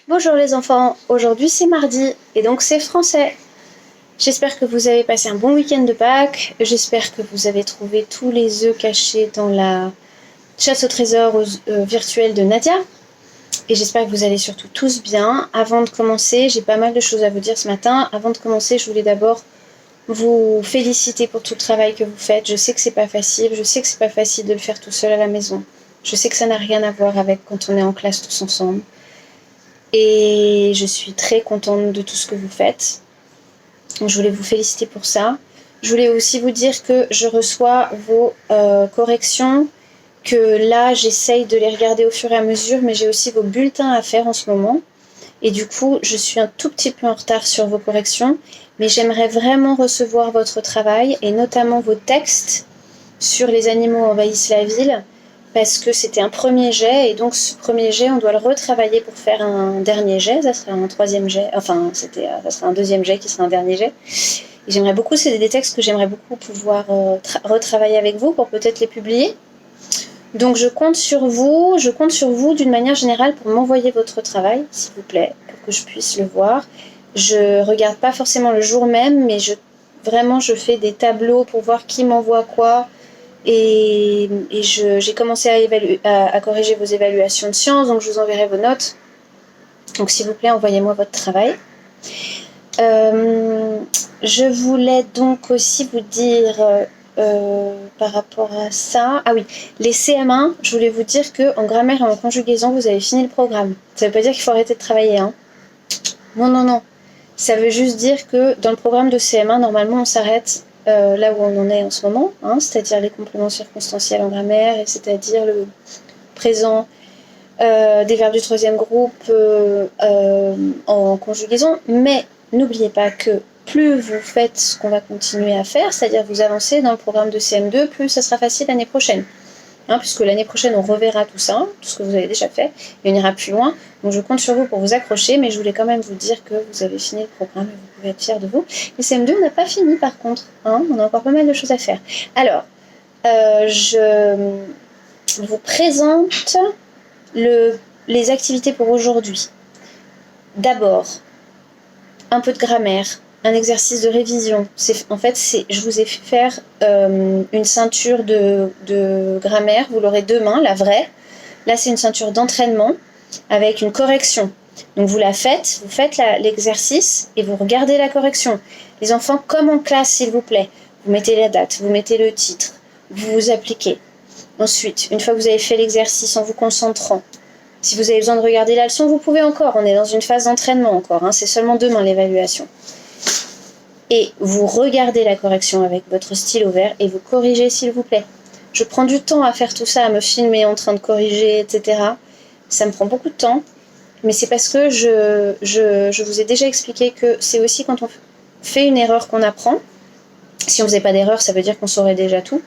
Bonjour les enfants, aujourd'hui c'est mardi et donc c'est français. J'espère que vous avez passé un bon week-end de Pâques, j'espère que vous avez trouvé tous les œufs cachés dans la chasse au trésor virtuelle de Nadia et j'espère que vous allez surtout tous bien. Avant de commencer, j'ai pas mal de choses à vous dire ce matin. Avant de commencer, je voulais d'abord vous féliciter pour tout le travail que vous faites. Je sais que c'est pas facile, je sais que c'est pas facile de le faire tout seul à la maison. Je sais que ça n'a rien à voir avec quand on est en classe tous ensemble. Et je suis très contente de tout ce que vous faites. Je voulais vous féliciter pour ça. Je voulais aussi vous dire que je reçois vos corrections, que là j'essaye de les regarder au fur et à mesure, mais j'ai aussi vos bulletins à faire en ce moment. Et du coup, je suis un tout petit peu en retard sur vos corrections, mais j'aimerais vraiment recevoir votre travail, et notamment vos textes sur les animaux envahissent la ville, parce que c'était un premier jet, et donc ce premier jet, on doit le retravailler pour faire un dernier jet, ça sera un troisième jet, enfin, ça sera un deuxième jet qui sera un dernier jet. Et j'aimerais beaucoup, c'est des textes que j'aimerais beaucoup pouvoir retravailler avec vous pour peut-être les publier. Donc je compte sur vous d'une manière générale pour m'envoyer votre travail, s'il vous plaît, pour que je puisse le voir. Je regarde pas forcément le jour même, mais je fais des tableaux pour voir qui m'envoie quoi. Et j'ai commencé à corriger vos évaluations de sciences, donc je vous enverrai vos notes. Donc s'il vous plaît, envoyez-moi votre travail. Je voulais donc aussi vous dire par rapport à ça... Ah oui, les CM1, je voulais vous dire qu'en grammaire et en conjugaison, vous avez fini le programme. Ça veut pas dire qu'il faut arrêter de travailler, hein. Non. Ça veut juste dire que dans le programme de CM1, normalement, on s'arrête là où on en est en ce moment, hein, c'est-à-dire les compléments circonstanciels en grammaire, et c'est-à-dire le présent des verbes du troisième groupe en conjugaison. Mais n'oubliez pas que plus vous faites ce qu'on va continuer à faire, c'est-à-dire vous avancez dans le programme de CM2, plus ça sera facile l'année prochaine. Puisque l'année prochaine, on reverra tout ça, tout ce que vous avez déjà fait, et on ira plus loin. Donc je compte sur vous pour vous accrocher, mais je voulais quand même vous dire que vous avez fini le programme et vous pouvez être fiers de vous. Les CM2, on n'a pas fini par contre, on a encore pas mal de choses à faire. Alors, je vous présente les activités pour aujourd'hui. D'abord, un peu de grammaire, un exercice de révision. Je vous ai fait faire une ceinture de grammaire, vous l'aurez demain, la vraie. Là, c'est une ceinture d'entraînement avec une correction. Donc vous faites l'exercice et vous regardez la correction. Les enfants, comme en classe, s'il vous plaît, vous mettez la date, vous mettez le titre, vous vous appliquez. Ensuite, une fois que vous avez fait l'exercice en vous concentrant, si vous avez besoin de regarder la leçon, vous pouvez encore. On est dans une phase d'entraînement encore. C'est seulement demain l'évaluation. Et vous regardez la correction avec votre stylo vert et vous corrigez, s'il vous plaît. Je prends du temps à faire tout ça, à me filmer en train de corriger, etc. Ça me prend beaucoup de temps. Mais c'est parce que je vous ai déjà expliqué que c'est aussi quand on fait une erreur qu'on apprend. Si on ne faisait pas d'erreur, ça veut dire qu'on saurait déjà tout.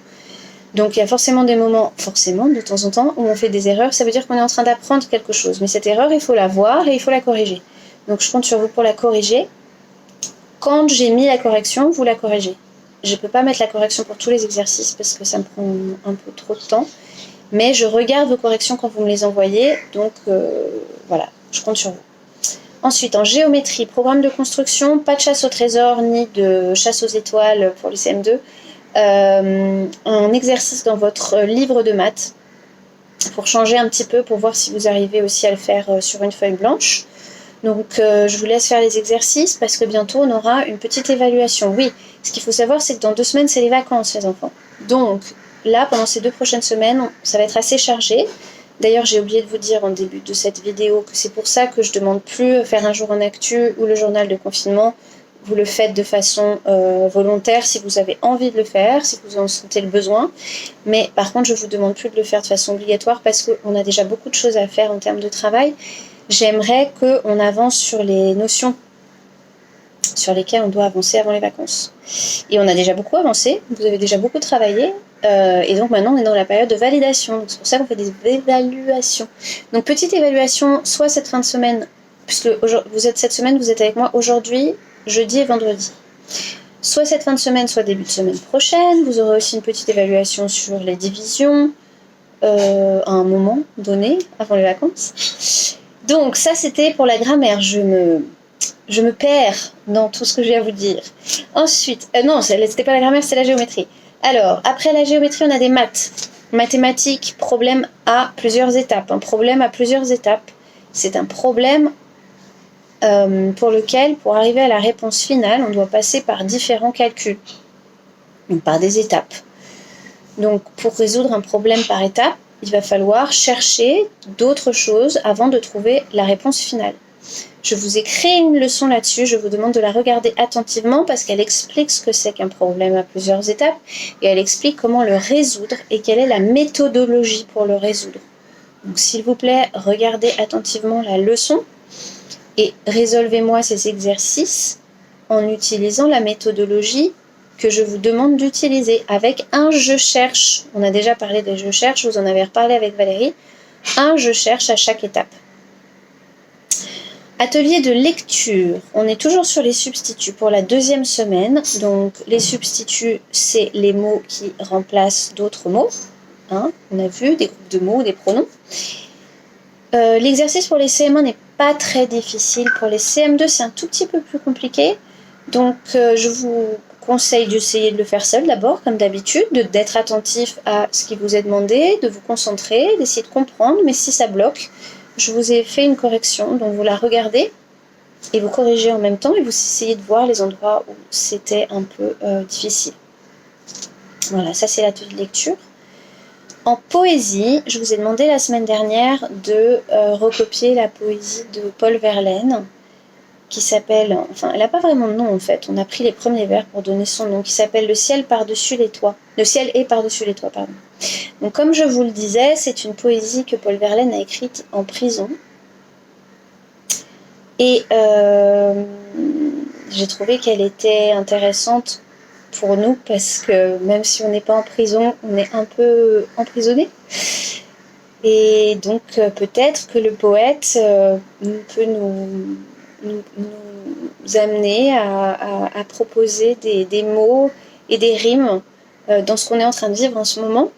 Donc il y a forcément des moments, de temps en temps, où on fait des erreurs, ça veut dire qu'on est en train d'apprendre quelque chose. Mais cette erreur, il faut la voir et il faut la corriger. Donc je compte sur vous pour la corriger. Quand j'ai mis la correction, vous la corrigez. Je ne peux pas mettre la correction pour tous les exercices parce que ça me prend un peu trop de temps. Mais je regarde vos corrections quand vous me les envoyez. Donc voilà, je compte sur vous. Ensuite, en géométrie, programme de construction, pas de chasse au trésor ni de chasse aux étoiles pour les CM2. Un exercice dans votre livre de maths pour changer un petit peu, pour voir si vous arrivez aussi à le faire sur une feuille blanche. Donc je vous laisse faire les exercices parce que bientôt on aura une petite évaluation. Oui, ce qu'il faut savoir, c'est que dans 2 semaines, c'est les vacances, les enfants. Donc là, pendant ces 2 prochaines semaines, ça va être assez chargé. D'ailleurs, j'ai oublié de vous dire en début de cette vidéo que c'est pour ça que je demande plus faire un jour en actu ou le journal de confinement. Vous le faites de façon volontaire si vous avez envie de le faire, si vous en sentez le besoin. Mais par contre, je ne vous demande plus de le faire de façon obligatoire parce qu'on a déjà beaucoup de choses à faire en termes de travail. J'aimerais qu'on avance sur les notions sur lesquelles on doit avancer avant les vacances. Et on a déjà beaucoup avancé, vous avez déjà beaucoup travaillé, et donc maintenant on est dans la période de validation. Donc c'est pour ça qu'on fait des évaluations. Donc petite évaluation, soit cette fin de semaine, puisque cette semaine vous êtes avec moi aujourd'hui, jeudi et vendredi. Soit cette fin de semaine, soit début de semaine prochaine. Vous aurez aussi une petite évaluation sur les divisions à un moment donné, avant les vacances. Donc ça c'était pour la grammaire, je me perds dans tout ce que j'ai à vous dire. Ensuite, non, c'était pas la grammaire, c'est la géométrie. Alors, après la géométrie, on a des maths. Mathématiques, problème à plusieurs étapes. Un problème à plusieurs étapes, c'est un problème pour lequel, pour arriver à la réponse finale, on doit passer par différents calculs, donc par des étapes. Donc, pour résoudre un problème par étape, il va falloir chercher d'autres choses avant de trouver la réponse finale. Je vous ai créé une leçon là-dessus, je vous demande de la regarder attentivement parce qu'elle explique ce que c'est qu'un problème à plusieurs étapes et elle explique comment le résoudre et quelle est la méthodologie pour le résoudre. Donc s'il vous plaît, regardez attentivement la leçon et résolvez-moi ces exercices en utilisant la méthodologie que je vous demande d'utiliser avec un je cherche. On a déjà parlé des je cherche, vous en avez reparlé avec Valérie. Un je cherche à chaque étape. Atelier de lecture, on est toujours sur les substituts pour la deuxième semaine. Donc les substituts, c'est les mots qui remplacent d'autres mots. Hein, on a vu des groupes de mots, des pronoms. L'exercice pour les CM1 n'est pas très difficile. Pour les CM2, c'est un tout petit peu plus compliqué. Donc je vous conseille d'essayer de le faire seul d'abord, comme d'habitude, d'être attentif à ce qui vous est demandé, de vous concentrer, d'essayer de comprendre. Mais si ça bloque, je vous ai fait une correction, donc vous la regardez et vous corrigez en même temps et vous essayez de voir les endroits où c'était un peu difficile. Voilà, ça c'est l'atelier de lecture. En poésie, je vous ai demandé la semaine dernière de recopier la poésie de Paul Verlaine, qui s'appelle, enfin elle n'a pas vraiment de nom en fait, on a pris les premiers vers pour donner son nom, qui s'appelle Le ciel par-dessus les toits. Le ciel est par-dessus les toits, pardon. Donc comme je vous le disais, c'est une poésie que Paul Verlaine a écrite en prison. Et j'ai trouvé qu'elle était intéressante pour nous parce que même si on n'est pas en prison, on est un peu emprisonné. Et donc peut-être que le poète peut nous amener à proposer des mots et des rimes dans ce qu'on est en train de vivre en ce moment.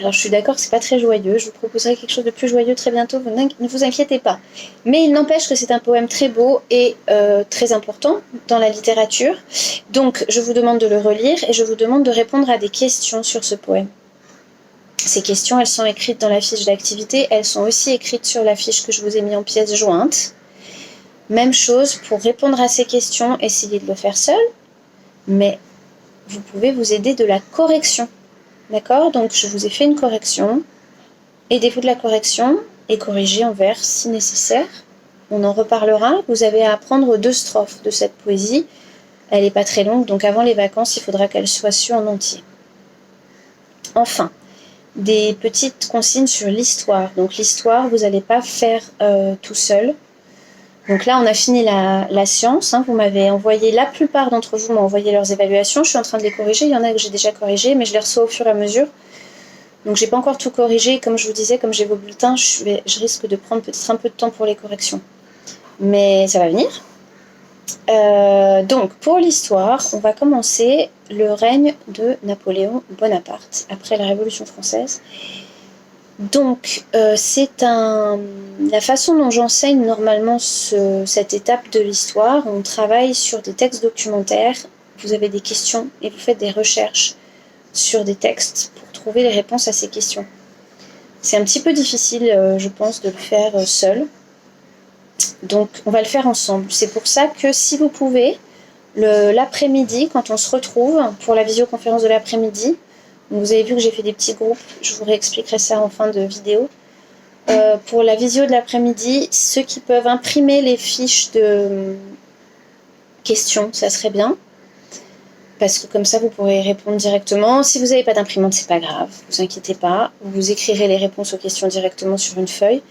Alors je suis d'accord que c'est pas très joyeux, je vous proposerai quelque chose de plus joyeux très bientôt, ne vous inquiétez pas. Mais il n'empêche que c'est un poème très beau et très important dans la littérature. Donc je vous demande de le relire et je vous demande de répondre à des questions sur ce poème. Ces questions, elles sont écrites dans la fiche d'activité, elles sont aussi écrites sur la fiche que je vous ai mis en pièces jointes. Même chose, pour répondre à ces questions, essayez de le faire seul, mais vous pouvez vous aider de la correction. D'accord? Donc je vous ai fait une correction. Aidez-vous de la correction et corrigez en vers si nécessaire. On en reparlera. Vous avez à apprendre 2 strophes de cette poésie. Elle n'est pas très longue, donc avant les vacances, il faudra qu'elle soit su en entier. Enfin, des petites consignes sur l'histoire. Donc l'histoire, vous n'allez pas faire tout seul. Donc là, on a fini la science. Hein. Vous m'avez envoyé, la plupart d'entre vous m'ont envoyé leurs évaluations. Je suis en train de les corriger. Il y en a que j'ai déjà corrigées, mais je les reçois au fur et à mesure. Donc j'ai pas encore tout corrigé. Comme je vous disais, comme j'ai vos bulletins, je risque de prendre peut-être un peu de temps pour les corrections. Mais ça va venir. Donc pour l'histoire, on va commencer le règne de Napoléon Bonaparte, après la Révolution française. Donc, la façon dont j'enseigne normalement cette étape de l'histoire, on travaille sur des textes documentaires, vous avez des questions et vous faites des recherches sur des textes pour trouver les réponses à ces questions. C'est un petit peu difficile, je pense, de le faire seul. Donc, on va le faire ensemble. C'est pour ça que si vous pouvez, l'après-midi, quand on se retrouve pour la visioconférence de l'après-midi, vous avez vu que j'ai fait des petits groupes, je vous réexpliquerai ça en fin de vidéo. Pour la visio de l'après-midi, ceux qui peuvent imprimer les fiches de questions, ça serait bien. Parce que comme ça, vous pourrez répondre directement. Si vous n'avez pas d'imprimante, c'est pas grave, ne vous inquiétez pas. Vous écrirez les réponses aux questions directement sur une feuille.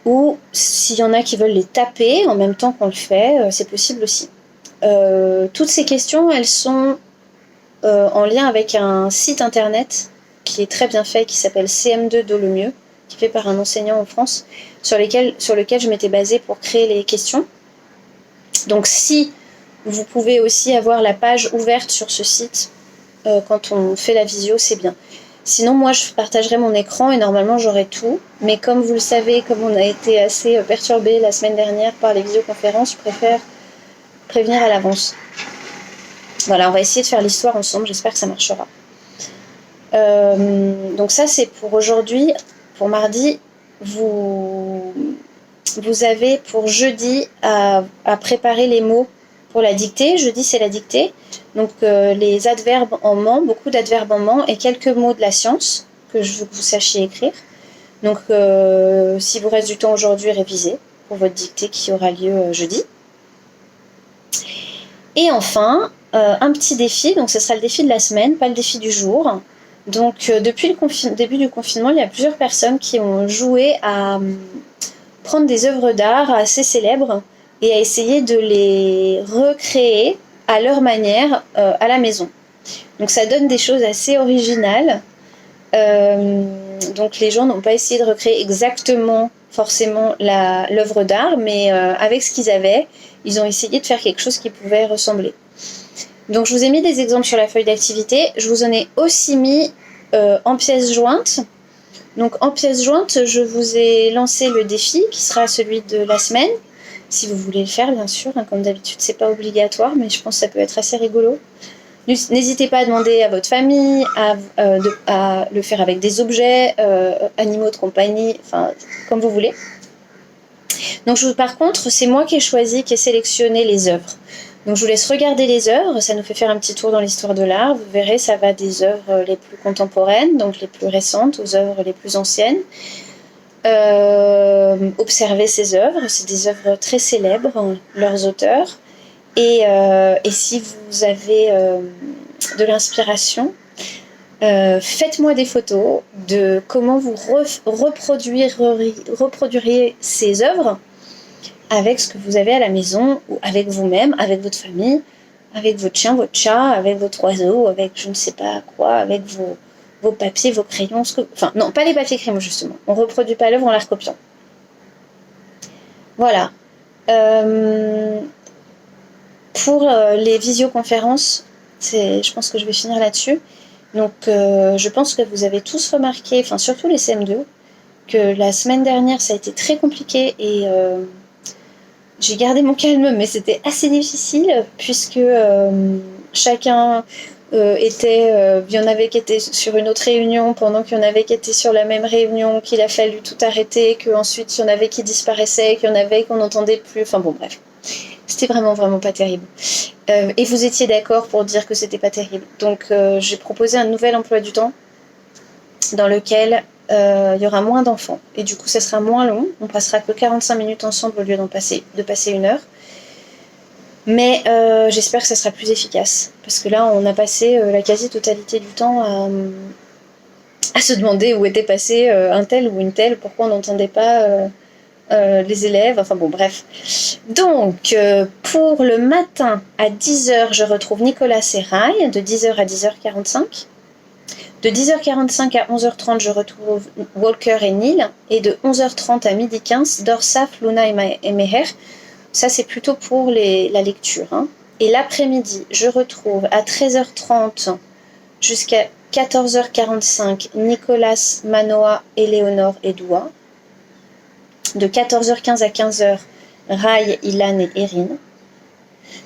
Ou s'il y en a qui veulent les taper en même temps qu'on le fait, c'est possible aussi. Toutes ces questions, elles sont en lien avec un site internet qui est très bien fait, qui s'appelle CM2 Do le mieux, qui est fait par un enseignant en France, sur lequel je m'étais basée pour créer les questions. Donc si vous pouvez aussi avoir la page ouverte sur ce site quand on fait la visio, c'est bien. Sinon, moi, je partagerai mon écran et normalement, j'aurai tout. Mais comme vous le savez, comme on a été assez perturbé la semaine dernière par les visioconférences, je préfère prévenir à l'avance. Voilà, on va essayer de faire l'histoire ensemble. J'espère que ça marchera. Donc ça, c'est pour aujourd'hui. Pour mardi, vous avez pour jeudi à préparer les mots pour la dictée. Jeudi, c'est la dictée. Donc les adverbes en ment, beaucoup d'adverbes en ment et quelques mots de la science que je veux que vous sachiez écrire. Donc si vous reste du temps aujourd'hui, révisez pour votre dictée qui aura lieu jeudi. Et enfin, un petit défi, donc ce sera le défi de la semaine, pas le défi du jour. Donc depuis le début du confinement, il y a plusieurs personnes qui ont joué à prendre des œuvres d'art assez célèbres et à essayer de les recréer à leur manière à la maison. Donc ça donne des choses assez originales. Donc les gens n'ont pas essayé de recréer exactement forcément l'œuvre d'art, mais avec ce qu'ils avaient, ils ont essayé de faire quelque chose qui pouvait ressembler. Donc je vous ai mis des exemples sur la feuille d'activité. Je vous en ai aussi mis en pièces jointes. Donc en pièces jointes, je vous ai lancé le défi qui sera celui de la semaine. Si vous voulez le faire, bien sûr. Hein, comme d'habitude, c'est pas obligatoire, mais je pense que ça peut être assez rigolo. N'hésitez pas à demander à votre famille, à le faire avec des objets, animaux de compagnie, enfin, comme vous voulez. Donc par contre, c'est moi qui ai choisi, qui ai sélectionné les œuvres. Donc je vous laisse regarder les œuvres, ça nous fait faire un petit tour dans l'histoire de l'art. Vous verrez, ça va des œuvres les plus contemporaines, donc les plus récentes, aux œuvres les plus anciennes. Observez ces œuvres, c'est des œuvres très célèbres, leurs auteurs. Et si vous avez de l'inspiration, faites-moi des photos de comment vous reproduiriez ces œuvres avec ce que vous avez à la maison, ou avec vous-même, avec votre famille, avec votre chien, votre chat, avec votre oiseau, avec je ne sais pas quoi, avec vos papiers, vos crayons, enfin non, pas les papiers crayons justement. On ne reproduit pas l'œuvre en la recopiant. Voilà. Pour les visioconférences, je pense que je vais finir là-dessus. Donc je pense que vous avez tous remarqué, enfin surtout les CM2, que la semaine dernière ça a été très compliqué et j'ai gardé mon calme, mais c'était assez difficile puisque chacun il y en avait qui étaient sur une autre réunion pendant qu'il y en avait qui étaient sur la même réunion, qu'il a fallu tout arrêter, qu'ensuite il y en avait qui disparaissaient, qu'il y en avait qu'on n'entendait plus, enfin bon bref. C'était vraiment vraiment pas terrible. Et vous étiez d'accord pour dire que c'était pas terrible. Donc j'ai proposé un nouvel emploi du temps dans lequel il y aura moins d'enfants. Et du coup, ça sera moins long. On passera que 45 minutes ensemble au lieu de passer 1 heure. Mais j'espère que ça sera plus efficace. Parce que là, on a passé la quasi-totalité du temps à se demander où était passé un tel ou une telle, pourquoi on n'entendait pas les élèves. Enfin bon, bref. Donc, pour le matin à 10h, je retrouve Nicolas Serrail, de 10h à 10h45. De 10h45 à 11h30, je retrouve Walker et Neil. Et de 11h30 à 12h15, Dorsaf, Luna et Meher. Ça, c'est plutôt pour la lecture. Hein. Et l'après-midi, je retrouve à 13h30 jusqu'à 14h45 Nicolas, Manoa, Éléonore et Doua. De 14h15 à 15h, Rai, Ilan et Erin.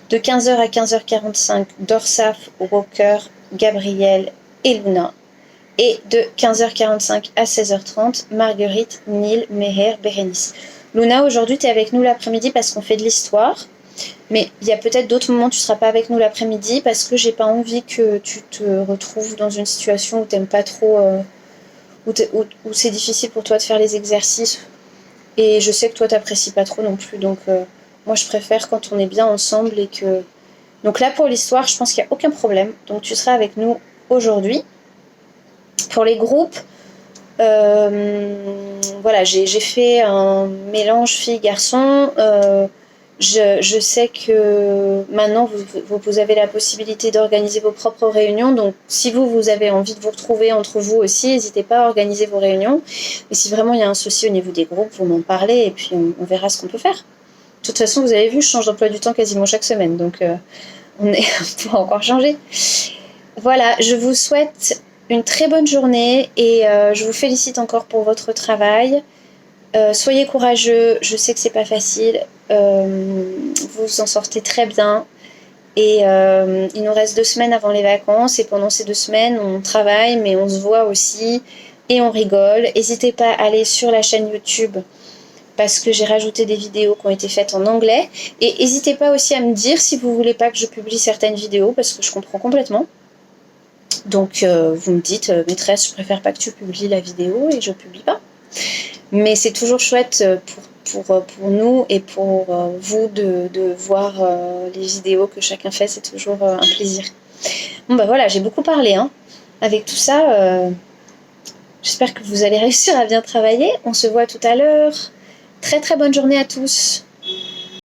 De 15h à 15h45, Dorsaf, Walker, Gabriel et Luna. Et de 15h45 à 16h30, Marguerite, Neil, Meher, Bérénice. Luna, aujourd'hui, tu es avec nous l'après-midi parce qu'on fait de l'histoire. Mais il y a peut-être d'autres moments où tu ne seras pas avec nous l'après-midi parce que j'ai pas envie que tu te retrouves dans une situation où tu n'aimes pas trop, où c'est difficile pour toi de faire les exercices. Et je sais que toi, tu n'apprécies pas trop non plus. Donc, moi, je préfère quand on est bien ensemble et que... Donc là, pour l'histoire, je pense qu'il n'y a aucun problème. Donc, tu seras avec nous aujourd'hui. Pour les groupes, voilà, j'ai fait un mélange filles-garçons. Je sais que maintenant, vous avez la possibilité d'organiser vos propres réunions. Donc, si vous avez envie de vous retrouver entre vous aussi, n'hésitez pas à organiser vos réunions. Et si vraiment il y a un souci au niveau des groupes, vous m'en parlez et puis on verra ce qu'on peut faire. De toute façon, vous avez vu, je change d'emploi du temps quasiment chaque semaine. Donc, on pourra encore changer. Voilà, je vous souhaite une très bonne journée et je vous félicite encore pour votre travail. Soyez courageux, je sais que c'est pas facile, vous en sortez très bien. Et il nous reste 2 semaines avant les vacances et pendant ces 2 semaines, on travaille mais on se voit aussi et on rigole. N'hésitez pas à aller sur la chaîne YouTube parce que j'ai rajouté des vidéos qui ont été faites en anglais. Et n'hésitez pas aussi à me dire si vous voulez pas que je publie certaines vidéos parce que je comprends complètement. Donc vous me dites, maîtresse, je préfère pas que tu publies la vidéo et je publie pas. Mais c'est toujours chouette pour nous et pour vous de voir les vidéos que chacun fait, c'est toujours un plaisir. Bon bah voilà, j'ai beaucoup parlé. Hein. Avec tout ça, j'espère que vous allez réussir à bien travailler. On se voit tout à l'heure. Très très bonne journée à tous.